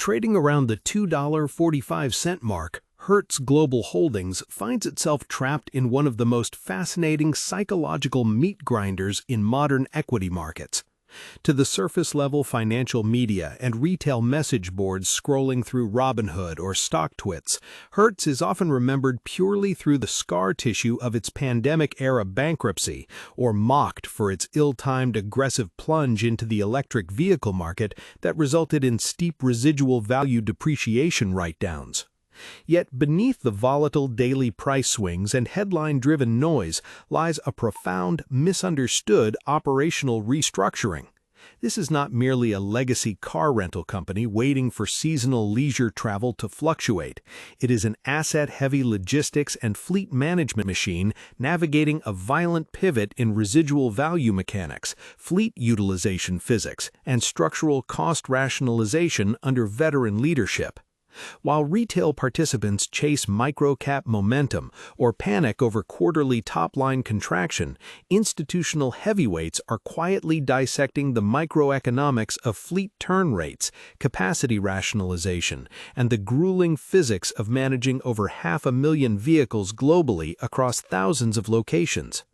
Trading around the $2.45 mark, Hertz Global Holdings finds itself trapped in one of the most fascinating psychological meat grinders in modern equity markets. To the surface-level financial media and retail message boards scrolling through Robinhood or StockTwits, Hertz is often remembered purely through the scar tissue of its pandemic-era bankruptcy, or mocked for its ill-timed aggressive plunge into the electric vehicle market that resulted in steep residual value depreciation write-downs. Yet beneath the volatile daily price swings and headline-driven noise lies a profound, misunderstood operational restructuring. This is not merely a legacy car rental company waiting for seasonal leisure travel to fluctuate. It is an asset-heavy logistics and fleet management machine navigating a violent pivot in residual value mechanics, fleet utilization physics, and structural cost rationalization under veteran leadership. While retail participants chase micro-cap momentum or panic over quarterly top-line contraction, institutional heavyweights are quietly dissecting the microeconomics of fleet turn rates, capacity rationalization, and the grueling physics of managing over 500,000 vehicles globally across thousands of locations.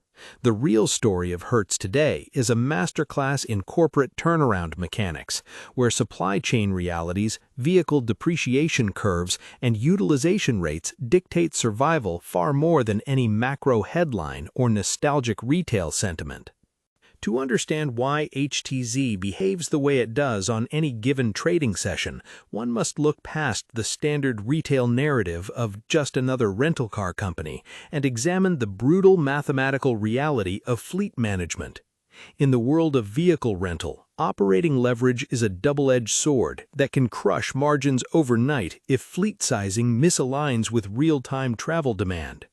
The real story of Hertz today is a masterclass in corporate turnaround mechanics, where supply chain realities, vehicle depreciation curves, and utilization rates dictate survival far more than any macro headline or nostalgic retail sentiment. To understand why HTZ behaves the way it does on any given trading session, one must look past the standard retail narrative of just another rental car company and examine the brutal mathematical reality of fleet management. In the world of vehicle rental, operating leverage is a double-edged sword that can crush margins overnight if fleet sizing misaligns with real-time travel demand.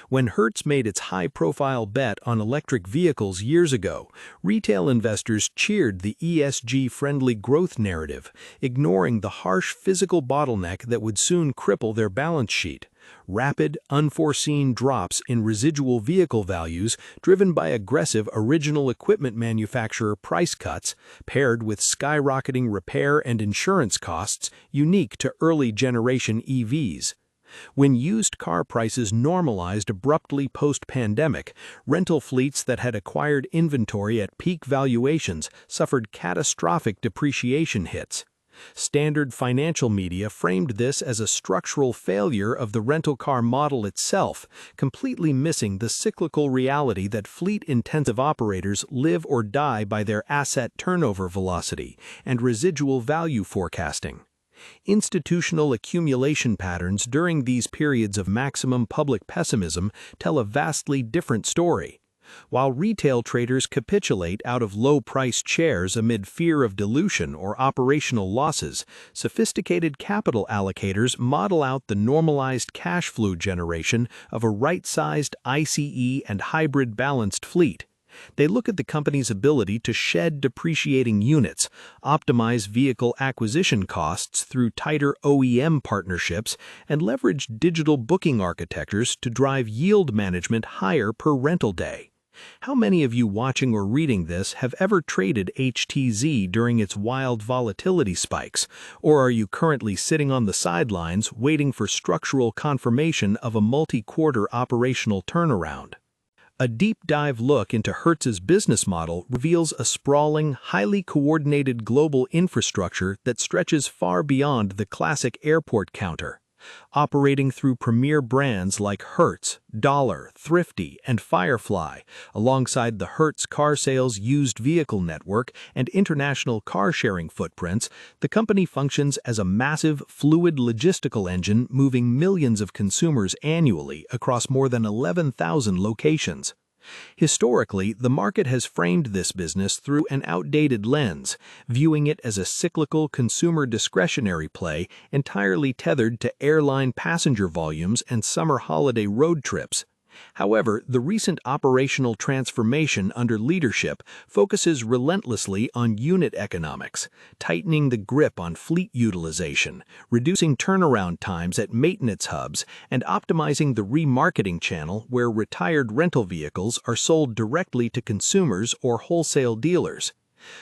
When Hertz made its high-profile bet on electric vehicles years ago, retail investors cheered the ESG-friendly growth narrative, ignoring the harsh physical bottleneck that would soon cripple their balance sheet. Rapid, unforeseen drops in residual vehicle values driven by aggressive original equipment manufacturer price cuts, paired with skyrocketing repair and insurance costs unique to early-generation EVs. When used car prices normalized abruptly post-pandemic, rental fleets that had acquired inventory at peak valuations suffered catastrophic depreciation hits. Standard financial media framed this as a structural failure of the rental car model itself, completely missing the cyclical reality that fleet-intensive operators live or die by their asset turnover velocity and residual value forecasting. Institutional accumulation patterns during these periods of maximum public pessimism tell a vastly different story. While retail traders capitulate out of low-priced shares amid fear of dilution or operational losses, sophisticated capital allocators model out the normalized cash flow generation of a right-sized ICE and hybrid balanced fleet. They look at the company's ability to shed depreciating units, optimize vehicle acquisition costs through tighter OEM partnerships, and leverage digital booking architectures to drive yield management higher per rental day. How many of you watching or reading this have ever traded HTZ during its wild volatility spikes, or are you currently sitting on the sidelines waiting for structural confirmation of a multi-quarter operational turnaround? A deep-dive look into Hertz's business model reveals a sprawling, highly coordinated global infrastructure that stretches far beyond the classic airport counter. Operating through premier brands like Hertz, Dollar, Thrifty, and Firefly, alongside the Hertz car sales used vehicle network and international car-sharing footprints, the company functions as a massive, fluid logistical engine moving millions of consumers annually across more than 11,000 locations. Historically, the market has framed this business through an outdated lens, viewing it as a cyclical consumer discretionary play entirely tethered to airline passenger volumes and summer holiday road trips. However, the recent operational transformation under leadership focuses relentlessly on unit economics, tightening the grip on fleet utilization, reducing turnaround times at maintenance hubs, and optimizing the remarketing channel where retired rental vehicles are sold directly to consumers or wholesale dealers.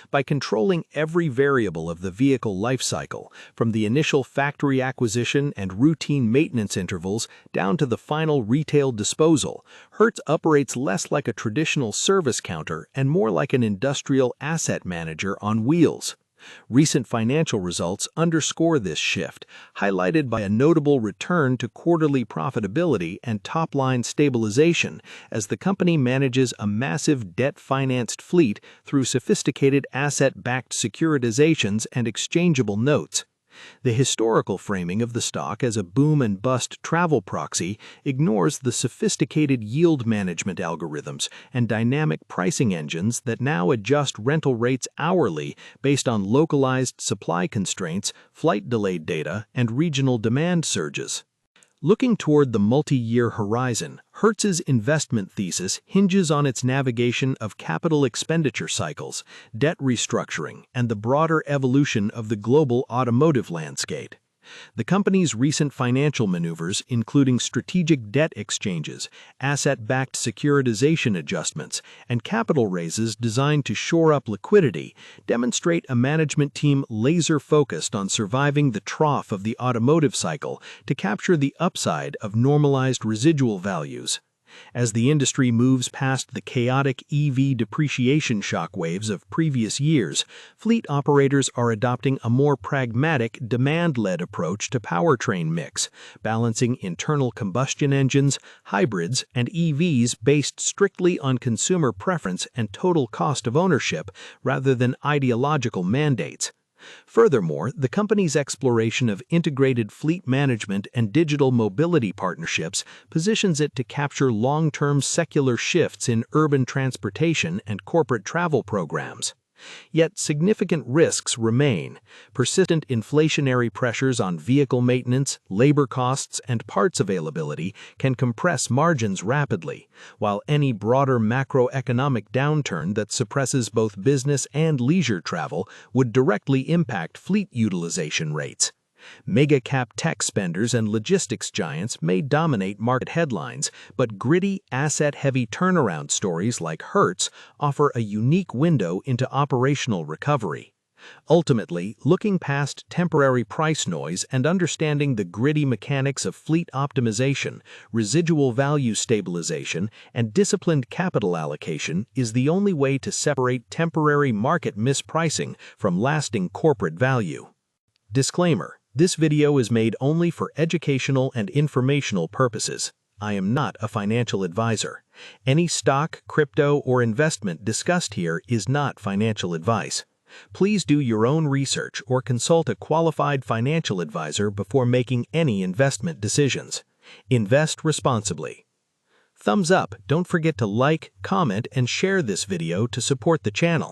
By controlling every variable of the vehicle life cycle, from the initial factory acquisition and routine maintenance intervals down to the final retail disposal, Hertz operates less like a traditional service counter and more like an industrial asset manager on wheels. Recent financial results underscore this shift, highlighted by a notable return to quarterly profitability and top-line stabilization as the company manages a massive debt-financed fleet through sophisticated asset-backed securitizations and exchangeable notes. The historical framing of the stock as a boom-and-bust travel proxy ignores the sophisticated yield management algorithms and dynamic pricing engines that now adjust rental rates hourly based on localized supply constraints, flight-delayed data, and regional demand surges. Looking toward the multi-year horizon, Hertz's investment thesis hinges on its navigation of capital expenditure cycles, debt restructuring, and the broader evolution of the global automotive landscape. The company's recent financial maneuvers, including strategic debt exchanges, asset-backed securitization adjustments, and capital raises designed to shore up liquidity, demonstrate a management team laser-focused on surviving the trough of the automotive cycle to capture the upside of normalized residual values. As the industry moves past the chaotic EV depreciation shockwaves of previous years, fleet operators are adopting a more pragmatic, demand-led approach to powertrain mix, balancing internal combustion engines, hybrids, and EVs based strictly on consumer preference and total cost of ownership rather than ideological mandates. Furthermore, the company's exploration of integrated fleet management and digital mobility partnerships positions it to capture long-term secular shifts in urban transportation and corporate travel programs. Yet significant risks remain. Persistent inflationary pressures on vehicle maintenance, labor costs, and parts availability can compress margins rapidly, while any broader macroeconomic downturn that suppresses both business and leisure travel would directly impact fleet utilization rates. Mega-cap tech spenders and logistics giants may dominate market headlines, but gritty, asset-heavy turnaround stories like Hertz offer a unique window into operational recovery. Ultimately, looking past temporary price noise and understanding the gritty mechanics of fleet optimization, residual value stabilization, and disciplined capital allocation is the only way to separate temporary market mispricing from lasting corporate value. Disclaimer: this video is made only for educational and informational purposes. I am not a financial advisor. Any stock, crypto, or investment discussed here is not financial advice. Please do your own research or consult a qualified financial advisor before making any investment decisions. Invest responsibly. Thumbs up. Don't forget to like, comment, and share this video to support the channel.